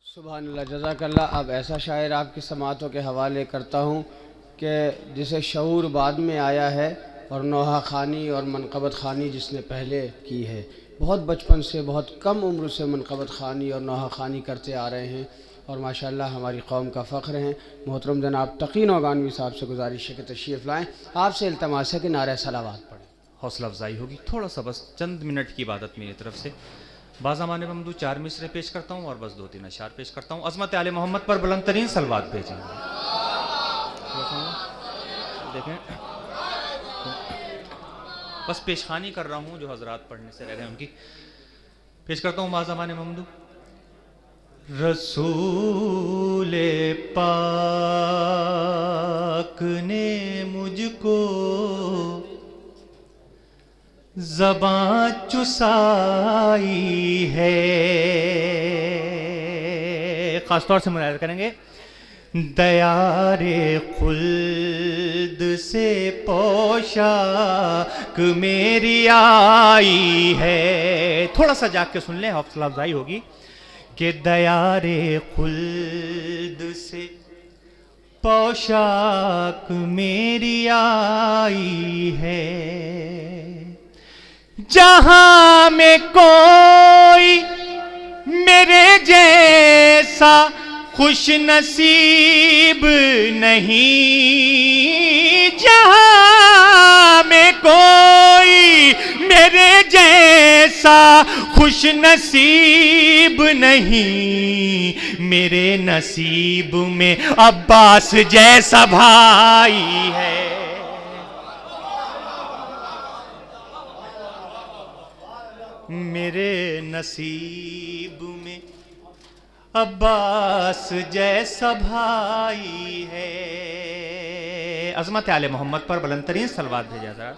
सुभानअल्लाह जज़ाकल्लाह। अब ऐसा शायर आपकी समातों के हवाले करता हूँ कि जिसे शऊर बाद में आया है और नोहा ख़ानी और मनक़बत ख़ानी जिसने पहले की है। बहुत बचपन से बहुत कम उम्र से मनक़बत ख़ानी और नोहा ख़ानी करते आ रहे हैं और माशाअल्लाह हमारी कौम का फ़ख्र हैं। मोहतरम जनाब तकी नौगानवी साहब से गुजारिश है कि तशरीफ़ लाएँ। आपसे इल्तमास है कि नारे सलावात पढ़ें। हौसला अफजाई होगी, थोड़ा सा बस चंद मिनट की इबादत मेरी तरफ से। बाज़ामाने ममदू 4 मिसरे पेश करता हूँ और बस 2-3 अशार पेश करता हूँ। अज़मत आले मोहम्मद पर बुलंद तरीन सलवात भेजें। देखें, बस पेशखानी कर रहा हूँ, जो हजरात पढ़ने से रह गए उनकी पेश करता हूँ। बाज़ामाने ममदू। रसूले पाक ने मुझको ज़बां चुसाई है, खास तौर से मुलाहिज़ा करेंगे। दयारे खुल्द से पोशाक मेरी आई है। थोड़ा सा जाग के सुन लें, हौसला अफजाई होगी कि दयारे खुल्द से पोशाक मेरी आई है। जहां में कोई मेरे जैसा खुश नसीब नहीं, जहां में कोई मेरे जैसा खुश नसीब नहीं, मेरे नसीब में अब्बास जैसा भाई है। मेरे नसीब में अब्बास जैसा भाई है। अज़मत आले मोहम्मद पर बुलंद तरीन सलवात भेजा जरा।